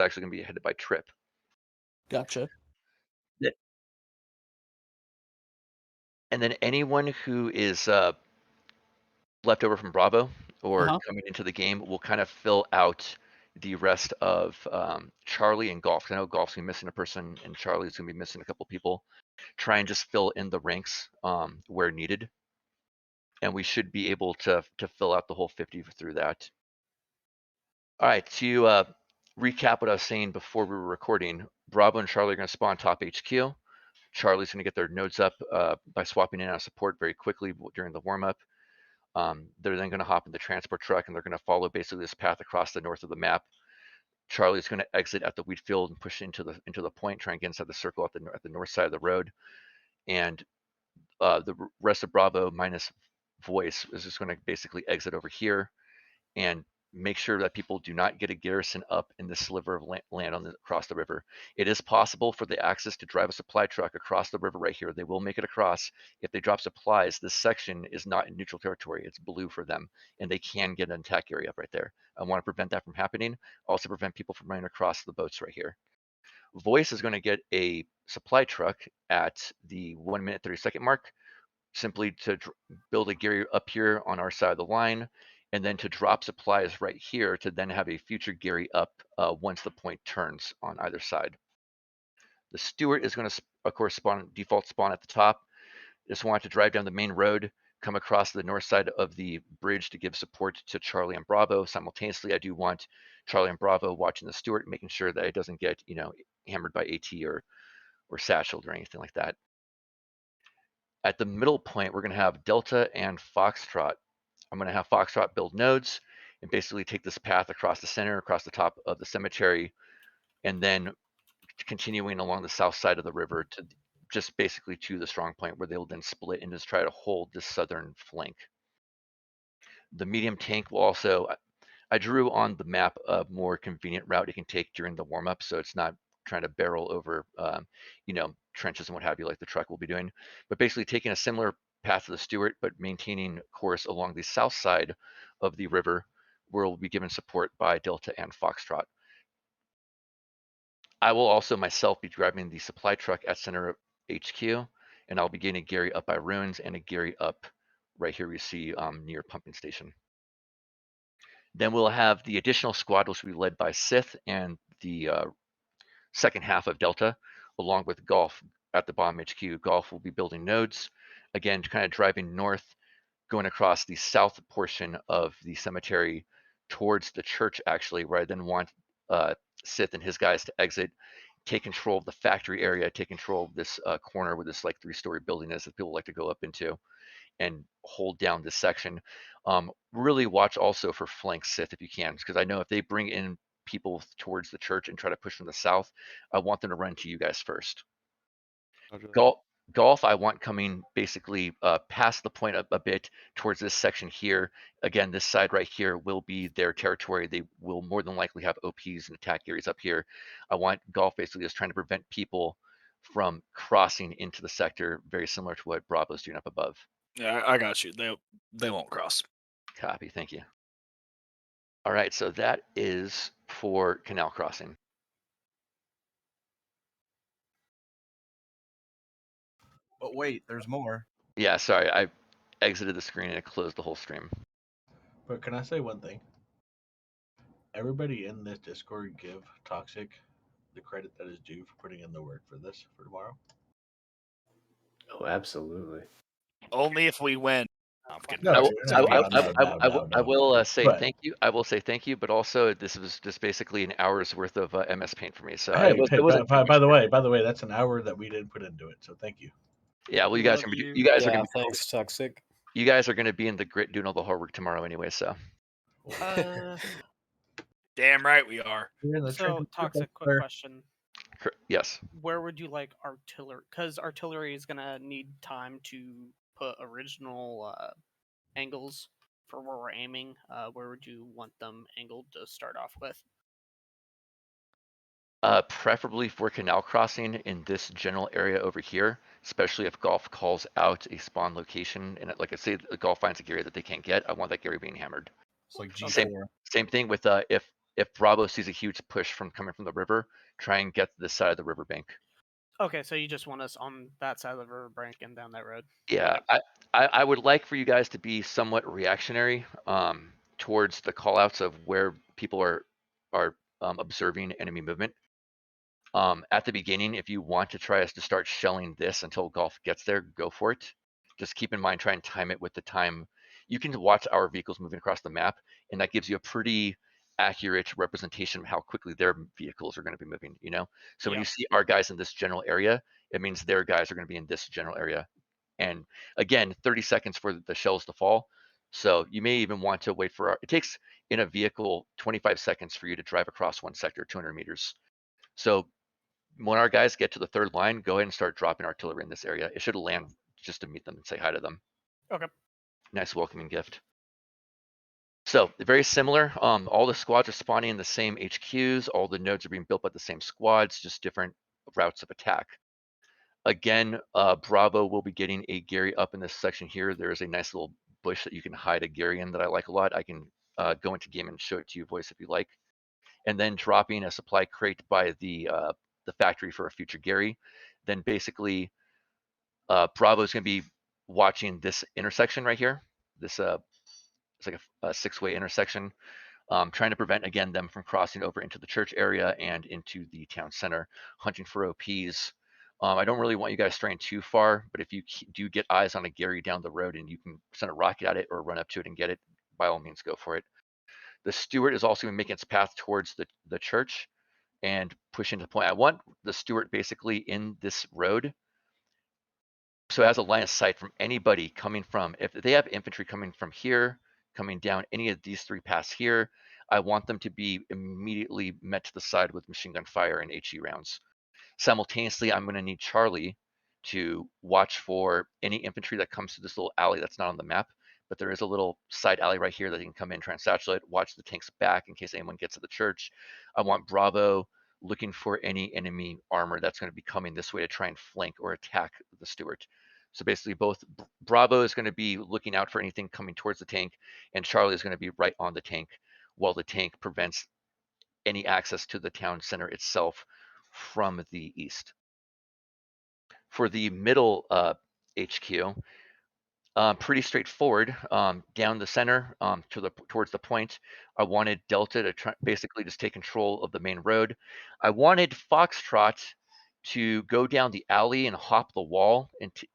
actually going to be headed by Trip. Gotcha. Yeah. And then anyone who is left over from Bravo or Uh-huh. coming into the game will kind of fill out the rest of Charlie and Golf. I know Golf's going to be missing a person, and Charlie's going to be missing a couple people. Try and just fill in the ranks where needed, and we should be able to fill out the whole 50 through that. All right, to recap what I was saying before we were recording, Bravo and Charlie are going to spawn top HQ. Charlie's going to get their nodes up by swapping in out of support very quickly during the warm-up. They're then going to hop in the transport truck, and they're going to follow basically this path across the north of the map. Charlie's going to exit at the wheat field and push into the point, try and get inside the circle at the north side of the road. And the rest of Bravo minus Voice is just going to basically exit over here and make sure that people do not get a garrison up in this sliver of land across the river. It is possible for the Axis to drive a supply truck across the river right here. They will make it across. If they drop supplies, this section is not in neutral territory. It's blue for them, and they can get an attack area up right there. I want to prevent that from happening. Also prevent people from running across the boats right here. Voice is going to get a supply truck at the 1 minute 30-second mark, simply to build a Gary up here on our side of the line, and then to drop supplies right here to then have a future Gary up once the point turns on either side. The Stewart is going to, of course, default spawn at the top. Just want to drive down the main road, come across the north side of the bridge to give support to Charlie and Bravo. Simultaneously, I do want Charlie and Bravo watching the Stewart, making sure that it doesn't get, hammered by AT or satcheled or anything like that. At the middle point, we're going to have Delta and Foxtrot. I'm going to have Foxtrot build nodes and basically take this path across the center, across the top of the cemetery, and then continuing along the south side of the river to just basically to the strong point where they'll then split and just try to hold this southern flank. The medium tank will also, I drew on the map a more convenient route you can take during the warm up, so it's not trying to barrel over, trenches and what have you, like the truck will be doing. But basically taking a similar path to the Stewart, but maintaining course along the south side of the river, where we'll be given support by Delta and Foxtrot. I will also myself be driving the supply truck at center of HQ, and I'll be getting a Gary up by Ruins and a Gary up right here we see near pumping station. Then we'll have the additional squad, which will be led by Sith and the second half of Delta, along with Golf at the bottom HQ. Golf will be building nodes, again, kind of driving north, going across the south portion of the cemetery towards the church, actually, where I then want Sith and his guys to exit, take control of the factory area, take control of this corner where this like 3-story building is that people like to go up into, and hold down this section. Really watch also for flank Sith if you can, because I know if they bring in people towards the church and try to push from the south, I want them to run to you guys first. Golf, I want coming basically past the point a bit towards this section here. Again, this side right here will be their territory. They will more than likely have OPs and attack areas up here. I want Golf basically just trying to prevent people from crossing into the sector, very similar to what Bravo's doing up above. Yeah, I got you. They won't cross. Copy, thank you. All right, so that is for Canal Crossing. But wait, there's more. Yeah, sorry, I exited the screen and it closed the whole stream. But can I say one thing? Everybody in this Discord give Toxic the credit that is due for putting in the work for this for tomorrow. Oh, absolutely. Only if we win. No, I'm kidding. I will say But- thank you. I will say thank you, but also this was just basically an hour's worth of MS Paint for me. So Hey, it wasn't by the way, that's an hour that we didn't put into it. So thank you. Yeah, well, you guys are gonna be thanks, Toxic. You guys are gonna be in the grit doing all the hard work tomorrow anyway. So Damn right we are. So, Toxic, quick question. yes. Where would you like artillery? Because artillery is going to need time to put original angles for where we're aiming. Where would you want them angled to start off with? Preferably for Canal Crossing in this general area over here, especially if Golf calls out a spawn location. And like I say, the Golf finds a Gary that they can't get. I want that Gary being hammered. It's like G4. Same thing with if if Bravo sees a huge push coming from the river, try and get to this side of the riverbank. Okay, so you just want us on that side of the riverbank and down that road. Yeah, I would like for you guys to be somewhat reactionary towards the callouts of where people are observing enemy movement. At the beginning, if you want to try us to start shelling this until Golf gets there, go for it. Just keep in mind, try and time it with the time. You can watch our vehicles moving across the map, and that gives you a pretty accurate representation of how quickly their vehicles are going to be moving, you know? So when Yeah. you see our guys in this general area, it means their guys are going to be in this general area. And again, 30 seconds for the shells to fall. So you may even want to wait for it takes in a vehicle 25 seconds for you to drive across one sector, 200 meters. So when our guys get to the third line, go ahead and start dropping artillery in this area. It should land just to meet them and say hi to them. Okay. Nice welcoming gift. So very similar. All the squads are spawning in the same HQs. All the nodes are being built by the same squads, just different routes of attack. Again, Bravo will be getting a Gary up in this section here. There is a nice little bush that you can hide a Gary in that I like a lot. I can go into game and show it to you, voice, if you like. And then dropping a supply crate by the factory for a future Gary. Then basically, Bravo is going to be watching this intersection right here. This it's like a six-way intersection, trying to prevent again them from crossing over into the church area and into the town center, hunting for OPs. I don't really want you guys straying too far, but if you do get eyes on a Gary down the road and you can send a rocket at it or run up to it and get it, by all means go for it. The Stewart is also going to make its path towards the church and push into the point. I want the Stewart basically in this road, so it has a line of sight from anybody coming from, if they have infantry coming from here, coming down any of these three paths here, I want them to be immediately met to the side with machine gun fire and HE rounds. Simultaneously, I'm going to need Charlie to watch for any infantry that comes to this little alley that's not on the map, but there is a little side alley right here that you can come in, try and satchel watch the tanks back in case anyone gets to the church. I want Bravo looking for any enemy armor that's going to be coming this way to try and flank or attack the Stewart. So basically both Bravo is going to be looking out for anything coming towards the tank, and Charlie is going to be right on the tank while the tank prevents any access to the town center itself from the east. For the middle HQ, pretty straightforward. Down the center towards the point, I wanted Delta to basically just take control of the main road. I wanted Foxtrot to go down the alley and hop the wall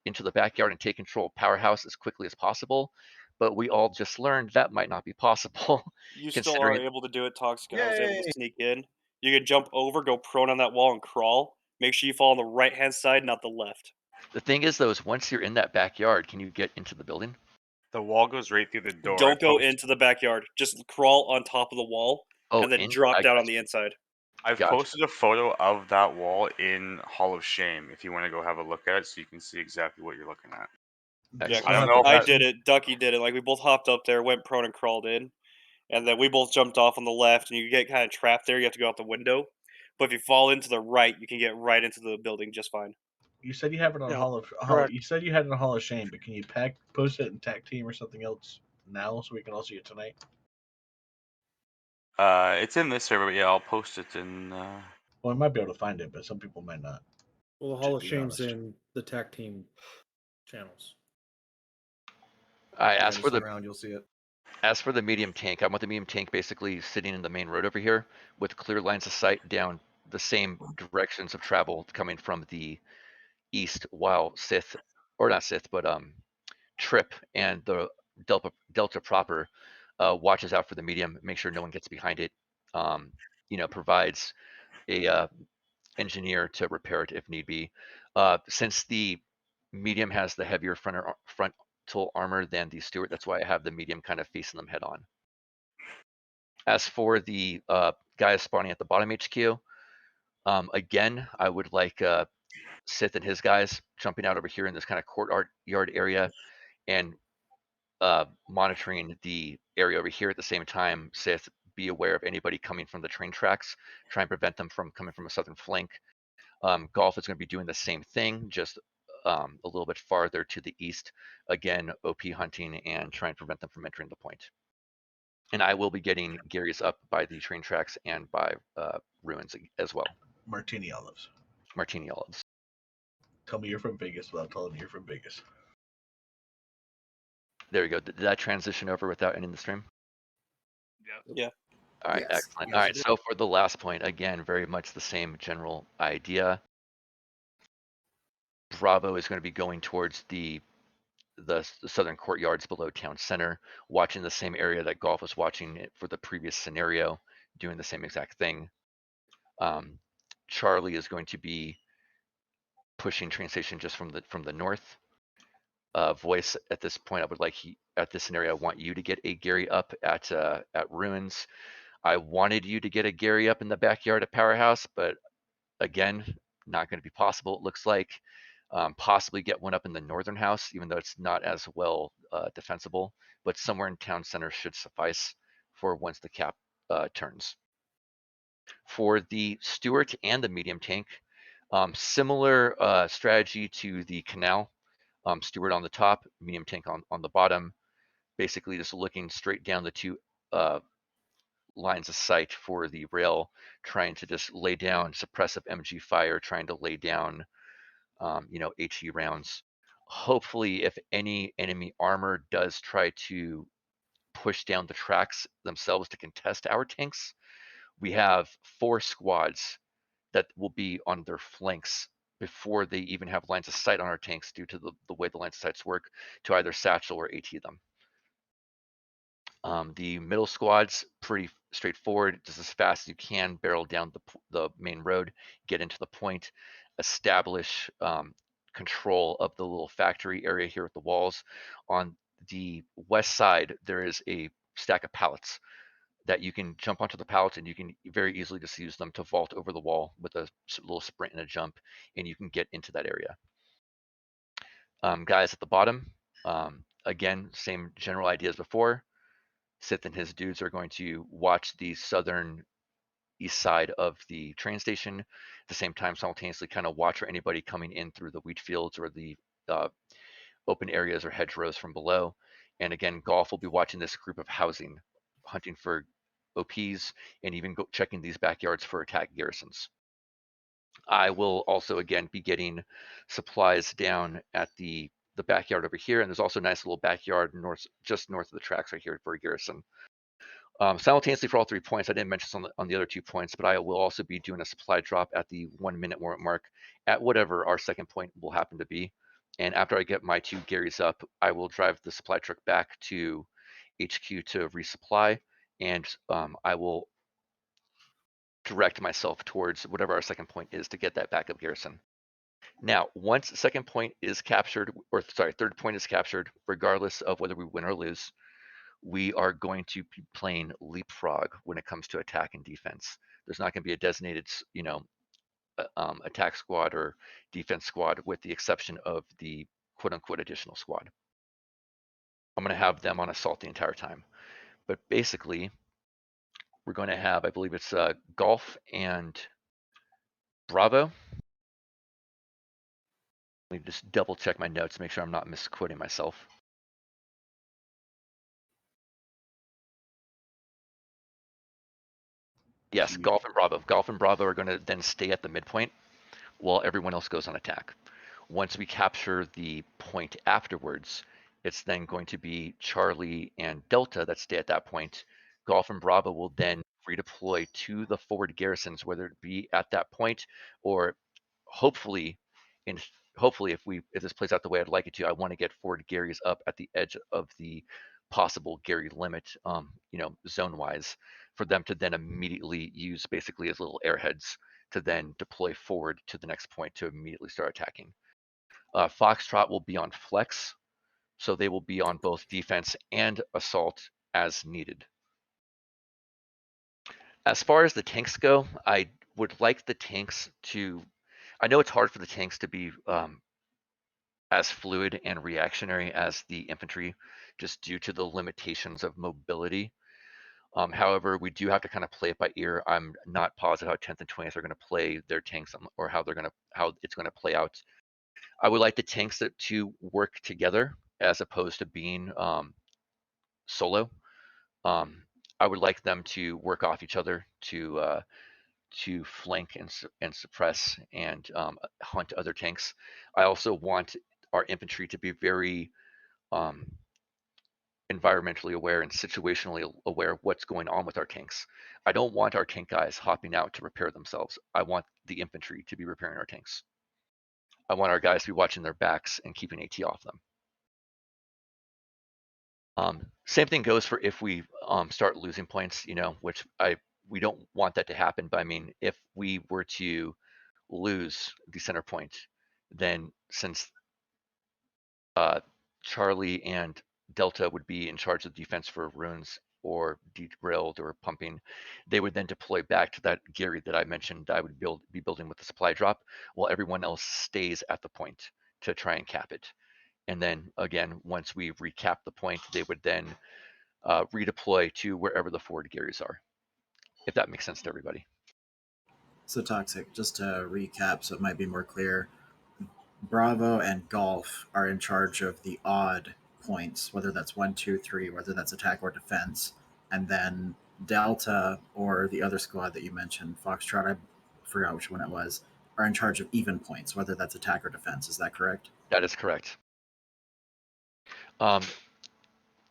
into the backyard and take control of Powerhouse as quickly as possible. But we all just learned that might not be possible. You still are able to do it, Toxic. I was able to sneak in. You can jump over, go prone on that wall, and crawl. Make sure you fall on the right-hand side, not the left. The thing is, though, is once you're in that backyard, can you get into the building? The wall goes right through the door. Don't go into the backyard. Just crawl on top of the wall, and then drop down on the inside. I've posted a photo of that wall in Hall of Shame if you want to go have a look at it so you can see exactly what you're looking at. Yeah, I did it. Ducky did it. Like, we both hopped up there, went prone and crawled in. And then we both jumped off on the left, and you get kind of trapped there. You have to go out the window. But if you fall into the right, you can get right into the building just fine. You said you have it on you said you had it on Hall of Shame, but can you post it in Tag Team or something else now so we can all see it tonight? It's in this server, but yeah, I'll post it in. Well, I might be able to find it, but some people might not. Well, the Hall of Shame's in the Tag Team channels. I asked for the around, you'll see it. As for the medium tank, I want the medium tank basically sitting in the main road over here with clear lines of sight down the same directions of travel coming from the east, while Sith, or not Sith, but Trip and the Delta proper watches out for the medium, make sure no one gets behind it, provides a engineer to repair it if need be. Since the medium has the heavier frontal armor than the Stewart, that's why I have the medium kind of facing them head on. As for the guys spawning at the bottom HQ, again, I would like Sith and his guys jumping out over here in this kind of courtyard area and monitoring the area over here at the same time. Sith, be aware of anybody coming from the train tracks, try and prevent them from coming from a southern flank. Golf is going to be doing the same thing, just a little bit farther to the east. Again, OP hunting and try and prevent them from entering the point. And I will be getting Gary's up by the train tracks and by ruins as well. Martini olives. Martini olives. Tell me you're from Vegas without telling me you're from Vegas. There we go. Did that transition over without ending the stream? Yeah. All right, Yes. excellent. Yes, All it right, did. so for the last point, again, very much the same general idea. Bravo is going to be going towards the southern courtyards below town center, watching the same area that Golf was watching for the previous scenario, doing the same exact thing. Charlie is going to be pushing train station just from the north. Voice at this point, I would like at this scenario, I want you to get a Gary up at ruins. I wanted you to get a Gary up in the backyard at Powerhouse, but again, not going to be possible. It looks like possibly get one up in the northern house, even though it's not as well defensible. But somewhere in town center should suffice for once the cap turns. For the Stewart and the medium tank, similar strategy to the canal. Stewart on the top, medium tank on the bottom. Basically, just looking straight down the two lines of sight for the rail, trying to just lay down suppressive MG fire, trying to lay down, HE rounds. Hopefully, if any enemy armor does try to push down the tracks themselves to contest our tanks, we have 4 squads that will be on their flanks before they even have lines of sight on our tanks due to the way the lines of sights work to either satchel or AT them. The middle squad's pretty straightforward. Just as fast as you can, barrel down the main road, get into the point, establish control of the little factory area here with the walls. On the west side, there is a stack of pallets that you can jump onto the pallets, and you can very easily just use them to vault over the wall with a little sprint and a jump, and you can get into that area. Guys at the bottom, again, same general idea as before. Sith and his dudes are going to watch the southern east side of the train station. At the same time, simultaneously kind of watch for anybody coming in through the wheat fields or the open areas or hedgerows from below. And again, Golf will be watching this group of housing, hunting for OPs, and even checking these backyards for attack garrisons. I will also again be getting supplies down at the backyard over here, and there's also a nice little backyard just north of the tracks right here for a garrison. Simultaneously for all 3 points, I didn't mention this on the other 2 points, but I will also be doing a supply drop at the 1 minute mark at whatever our second point will happen to be. And after I get my 2 Garys up, I will drive the supply truck back to HQ to resupply, and I will direct myself towards whatever our second point is to get that backup garrison. Now, once the second point is captured, or sorry, third point is captured, regardless of whether we win or lose, we are going to be playing leapfrog when it comes to attack and defense. There's not going to be a designated, attack squad or defense squad, with the exception of the quote unquote additional squad. I'm going to have them on assault the entire time. But basically, we're going to have, I believe it's Golf and Bravo. Let me just double check my notes, make sure I'm not misquoting myself. Yes, Golf and Bravo. Golf and Bravo are going to then stay at the midpoint while everyone else goes on attack. Once we capture the point afterwards, it's then going to be Charlie and Delta that stay at that point. Golf and Bravo will then redeploy to the forward garrisons, whether it be at that point or hopefully, if this plays out the way I'd like it to, I want to get forward Garys up at the edge of the possible Gary limit, zone wise, for them to then immediately use basically as little airheads to then deploy forward to the next point to immediately start attacking. Foxtrot will be on flex, so they will be on both defense and assault as needed. As far as the tanks go, I would like the tanks to, I know it's hard for the tanks to be as fluid and reactionary as the infantry, just due to the limitations of mobility. However, we do have to kind of play it by ear. I'm not positive how 10th and 20th are going to play their tanks, or how it's going to play out. I would like the tanks to work together as opposed to being solo. I would like them to work off each other to flank and suppress and hunt other tanks. I also want our infantry to be very environmentally aware and situationally aware of what's going on with our tanks. I don't want our tank guys hopping out to repair themselves. I want the infantry to be repairing our tanks. I want our guys to be watching their backs and keeping AT off them. Same thing goes for if we start losing points, which we don't want that to happen. But I mean, if we were to lose the center point, then since Charlie and Delta would be in charge of defense for runes or derailed or pumping, they would then deploy back to that Gary that I mentioned that I would be building with the supply drop, while everyone else stays at the point to try and cap it. And then again, once we recap the point, they would then redeploy to wherever the forward Garys are, if that makes sense to everybody. So Toxic, just to recap so it might be more clear, Bravo and Golf are in charge of the odd points, whether that's 1, 2, 3, whether that's attack or defense. And then Delta or the other squad that you mentioned, Foxtrot, I forgot which one it was, are in charge of even points, whether that's attack or defense. Is that correct? That is correct. And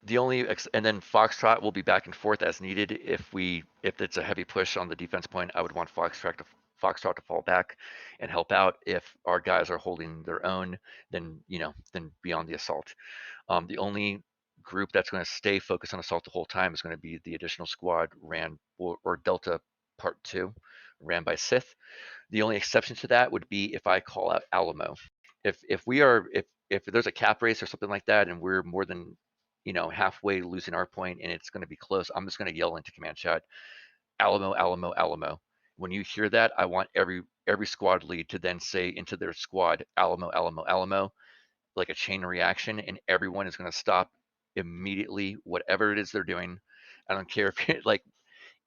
then Foxtrot will be back and forth as needed. If it's a heavy push on the defense point, I would want Foxtrot to fall back and help out. If our guys are holding their own, then be on the assault. The only group that's going to stay focused on assault the whole time is going to be the additional squad or Delta Part 2, ran by Sith. The only exception to that would be if I call out Alamo. If there's a cap race or something like that, and we're more than halfway losing our point, and it's going to be close, I'm just going to yell into command chat, Alamo, Alamo, Alamo. When you hear that, I want every squad lead to then say into their squad, Alamo, Alamo, Alamo, like a chain reaction, and everyone is going to stop immediately, whatever it is they're doing. I don't care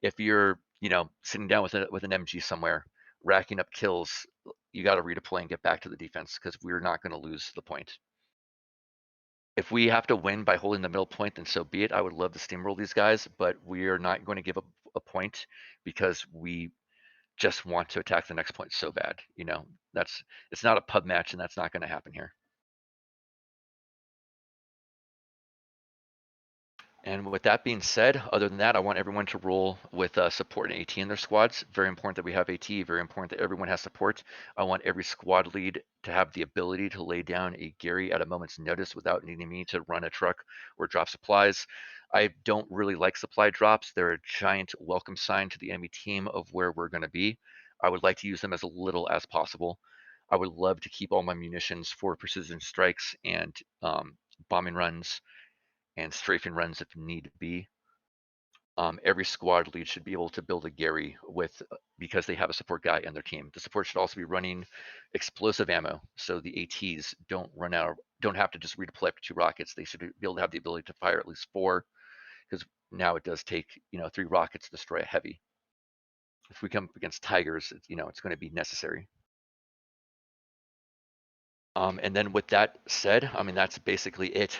if you're sitting down with an MG somewhere, racking up kills, you got to redeploy and get back to the defense because we're not going to lose the point. If we have to win by holding the middle point, then so be it. I would love to steamroll these guys, but we are not going to give up a point because we just want to attack the next point so bad. It's not a pub match, and that's not going to happen here. And with that being said, other than that, I want everyone to roll with support and AT in their squads. Very important that we have AT, very important that everyone has support. I want every squad lead to have the ability to lay down a Gary at a moment's notice without needing me to run a truck or drop supplies. I don't really like supply drops. They're a giant welcome sign to the enemy team of where we're going to be. I would like to use them as little as possible. I would love to keep all my munitions for precision strikes and bombing runs and strafing runs if need be. Every squad lead should be able to build a Gary because they have a support guy in their team. The support should also be running explosive ammo, so the ATs don't have to just redeploy after 2 rockets. They should be able to have the ability to fire at least 4, because now it does take 3 rockets to destroy a heavy. If we come up against Tigers, it's going to be necessary. And then with that said, that's basically it.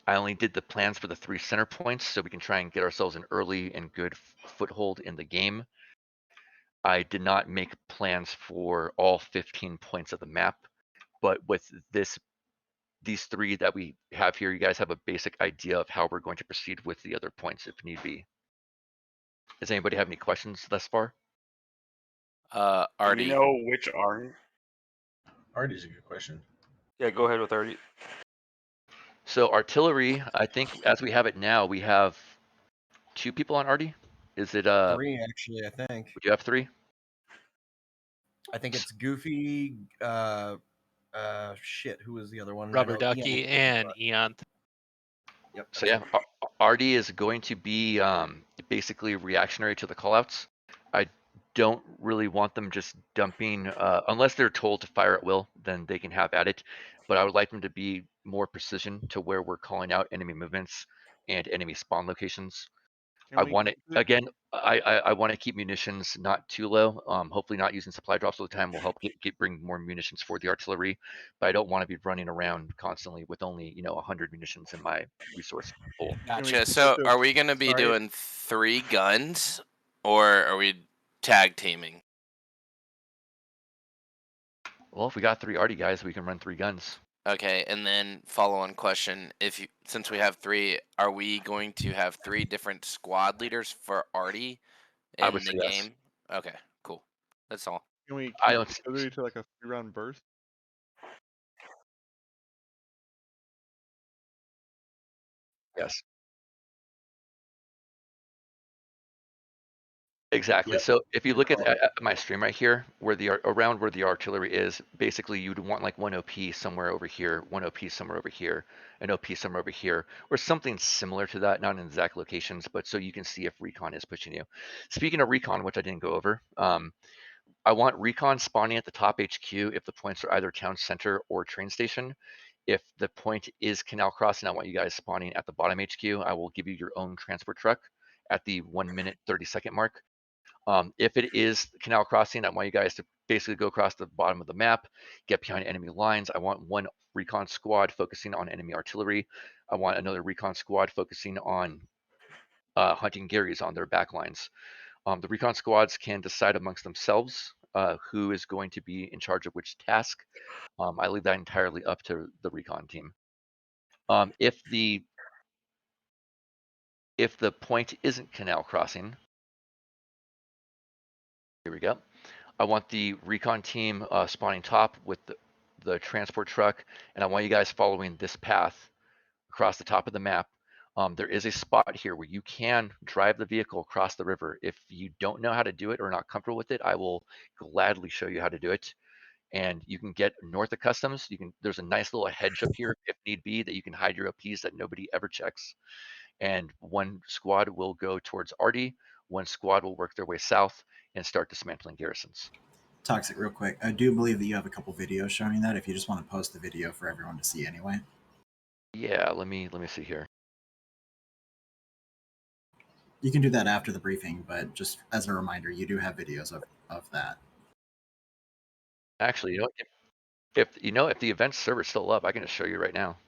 I only did the plans for the 3 center points so we can try and get ourselves an early and good foothold in the game. I did not make plans for all 15 points of the map, but with these 3 that we have here, you guys have a basic idea of how we're going to proceed with the other points if need be. Does anybody have any questions thus far? Artie. Do you know which Artie? Artie's a good question. Yeah, go ahead with Artie. So artillery, I think as we have it now, we have 2 people on Artie. Is it 3 actually? I think. Would you have 3? I think it's Goofy. Shit. Who was the other one? Rubber Ducky and Eon. Yep. So yeah, RD is going to be basically reactionary to the callouts. I don't really want them just dumping, unless they're told to fire at will, then they can have at it. But I would like them to be more precision to where we're calling out enemy movements and enemy spawn locations. I want it again. I want to keep munitions not too low. Hopefully, not using supply drops all the time will help bring more munitions for the artillery. But I don't want to be running around constantly with only 100 munitions in my resource pool. Gotcha. So, are we going to be doing 3 guns, or are we tag teaming? Well, if we got 3 arty guys, we can run 3 guns. Okay, and then follow-on question: since we have 3, are we going to have 3 different squad leaders for arty I in would the say yes. game? Okay, cool. That's all. Can we I keep don't see- artillery to like a 3-round burst? Yes. Exactly. Yep. So if you Good look at, call. at my stream right here, where around where the artillery is, basically you'd want like 1 OP somewhere over here, 1 OP somewhere over here, an OP somewhere over here, or something similar to that, not in exact locations, but so you can see if recon is pushing you. Speaking of recon, which I didn't go over, I want recon spawning at the top HQ if the points are either town center or train station. If the point is Canal Crossing, I want you guys spawning at the bottom HQ. I will give you your own transport truck at the 1 minute 30-second mark. If it is Canal Crossing, I want you guys to basically go across the bottom of the map, get behind enemy lines. I want 1 recon squad focusing on enemy artillery. I want another recon squad focusing on hunting Garys on their back lines. The recon squads can decide amongst themselves who is going to be in charge of which task. I leave that entirely up to the recon team. If the point isn't Canal Crossing, here we go. I want the recon team spawning top with the transport truck, and I want you guys following this path across the top of the map. There is a spot here where you can drive the vehicle across the river. If you don't know how to do it or not comfortable with it, I will gladly show you how to do it. And you can get north of customs. There's a nice little hedge up here if need be that you can hide your OPs that nobody ever checks. And 1 squad will go towards Arty. 1 squad will work their way south and start dismantling garrisons. Toxic, real quick. I do believe that you have a couple videos showing that. If you just want to post the video for everyone to see anyway. Yeah, let me see here. You can do that after the briefing, but just as a reminder, you do have videos of that. Actually, if the event server's still up, I can just show you right now.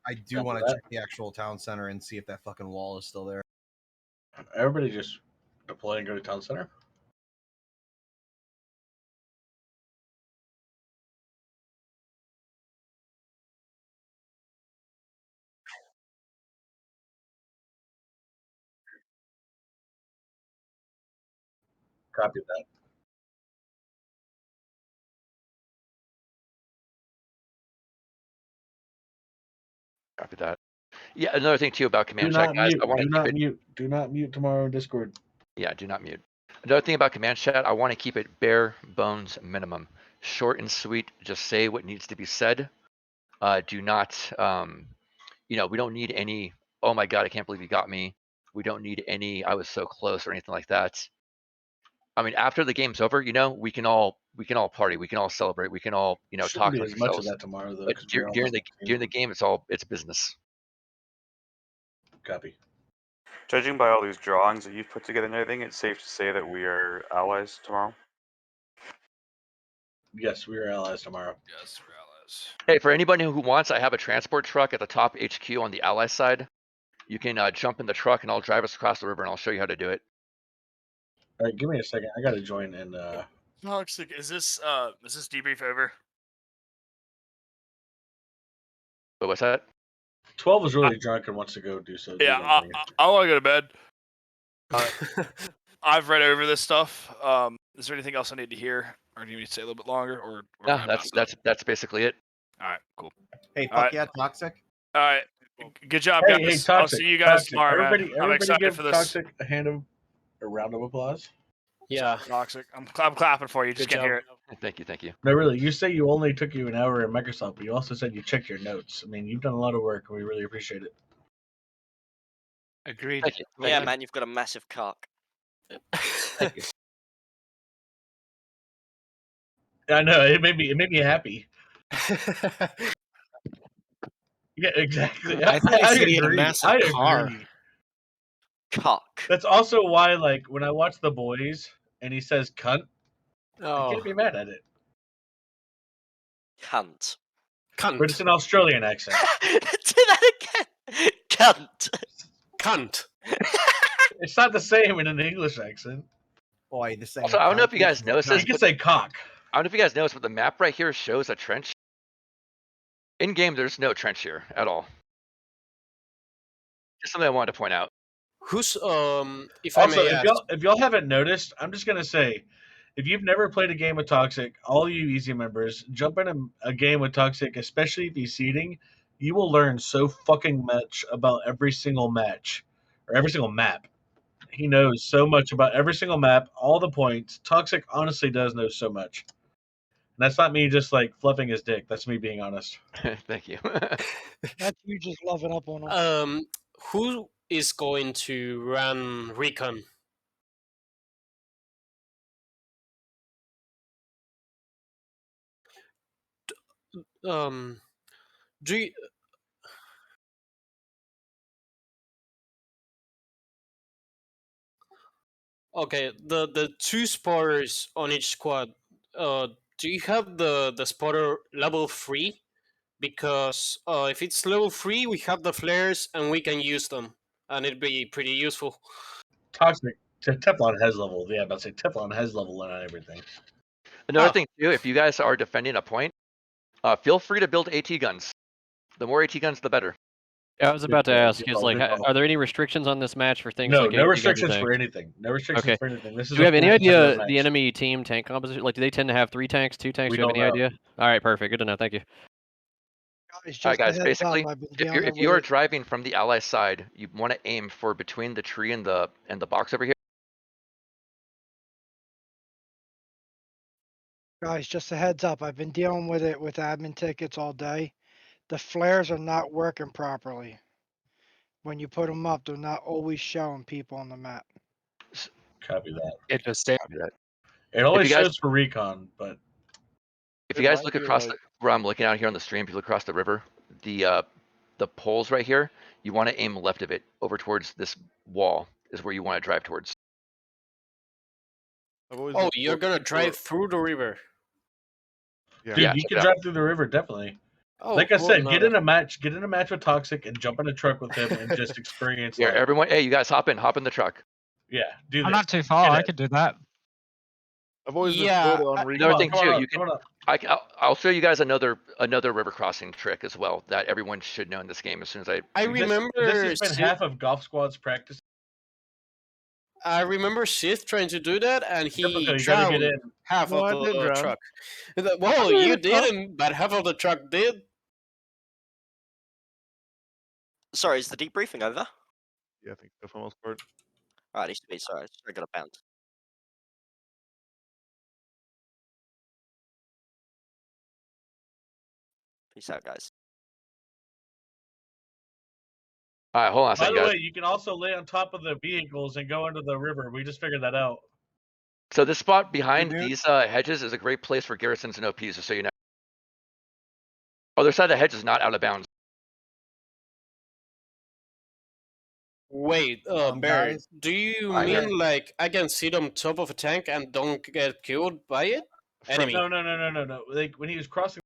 I do want to check the actual town center and see if that fucking wall is still there. Everybody just deploy and go to town center. Copy that. Copy that. Yeah, another thing too about command Do chat, not guys. mute. I want to Do keep not it. mute. Do not mute tomorrow in Discord. Yeah, do not mute. Another thing about command chat, I want to keep it bare bones minimum, short and sweet. Just say what needs to be said. Do not, we don't need any. Oh my God, I can't believe you got me. We don't need any. I was so close or anything like that. I mean, after the game's over, we can all party. We can all celebrate. We can all, Shouldn't talk be among as much of ourselves. that tomorrow though, But because we're during almost the game, it's business. Copy. Judging by all these drawings that you've put together and everything, it's safe to say that we are allies tomorrow. Yes, we are allies tomorrow. Yes, we're allies. Hey, for anybody who wants, I have a transport truck at the top HQ on the ally side. You can jump in the truck and I'll drive us across the river and I'll show you how to do it. All right, give me a second. I gotta join in. Toxic, is this debrief over? But what's that? 12 is really drunk and wants to go do so. Yeah, I want to go to bed. I've read over this stuff. Is there anything else I need to hear, or do you need to stay a little bit longer, or No, that's basically it. All right, cool. Hey, fuck Alright. yeah, Toxic. All right, good job, Hey, guys. hey, I'll Toxic. see you guys Toxic. tomorrow, man. Everybody I'm excited give for this. Toxic a round of applause. Yeah. Toxic. I'm clapping for you. Just Good can't job. hear it. Thank you. No, really. You say you only took you an hour in Microsoft, but you also said you checked your notes. I mean, you've done a lot of work, and we really appreciate it. Agreed. Thank you. Thank Yeah, you. man, you've got a massive cock. I know it made me happy. Yeah, exactly. I thought he I said he had a agree. massive I car. agree. Cock. That's also why, like, when I watch The Boys and he says "cunt," I Oh, can't be mad at it. Cunt. But it's an Australian accent. Do that again. Cunt. Cunt. It's not the same in an English accent. Boy, the same. Also, I don't know if you guys noticed this. You can but say cock. I don't know if you guys noticed, but the map right here shows a trench. In game, there's no trench here at all. Just something I wanted to point out. Who's if I Also, may ask, if y'all haven't noticed, I'm just gonna say, if you've never played a game with Toxic, all you Easy members, jump in a game with Toxic, especially if he's seeding. You will learn so fucking much about every single match or every single map. He knows so much about every single map, all the points. Toxic honestly does know so much. And that's not me just like fluffing his dick. That's me being honest. Thank you. That's you just loving up on him. who is going to run recon? Do you, okay, the two spotters on each squad. Do you have the spotter level 3? Because if it's level 3, we have the flares and we can use them, and it'd be pretty useful. Toxic. Teflon has level. Yeah, but say Teflon has level on everything. Another thing too, if you guys are defending a point, feel free to build AT guns. The more AT guns, the better. Yeah, I was about to ask, is like, are there any restrictions on this match for things No, like no AT restrictions guns or for tanks? anything. No restrictions Okay. for anything. This is Do we have any full idea competitive the match. enemy team tank composition? Like, do they tend to have 3 tanks, 2 tanks? We Do you have don't any know. idea? All right, perfect. Good to know. Thank you. Guys, All right, just a guys. heads Basically, up, I've been if dealing you are with driving from the ally side, you want to aim for between the tree and the box over here. guys, just a heads up. I've been dealing with it with admin tickets all day. The flares are not working properly. When you put them up, they're not always showing people on the map. Copy that. Interesting. Copy that. It always If you guys- shows for recon, but If you guys look across where I'm looking out here on the stream, if you look across the river, the poles right here, you want to aim left of it over towards this wall is where you want to drive towards. Oh, you're gonna drive through the river. dude, Yeah, you check can it out. drive through the river definitely. Oh, like I cool, said, no, get in a match with Toxic and jump in a truck with him and just experience. Here, like, everyone, hey, you guys hop in the truck. yeah, do I'm that. not too far. Get I it. could do that. I've always Yeah, been on Another thing come too, on you up, can. come on up. I'll show you guys another river crossing trick as well that everyone should know in this game as soon as I. I This remember has been half of Golf Squad's practice. I remember Sith trying to do that, and he Typical, you gotta get drowned in. half No, I of didn't the drown. truck. Well, you didn't, but half of the truck did. Sorry, is the debriefing over? Yeah, I think so for the most part. Right, needs to be. Sorry, I got a bounce. Peace out, guys. All right, hold on a By second, the guys. way, you can also lay on top of the vehicles and go into the river. We just figured that out. So this spot behind dude. these hedges is a great place for garrisons and OPs, just so you know. Other side of the hedge is not out of bounds. Wait, Barry, guys, do you I mean like I can sit on top of a tank and don't get killed by it? Enemy. No. Like when he was crossing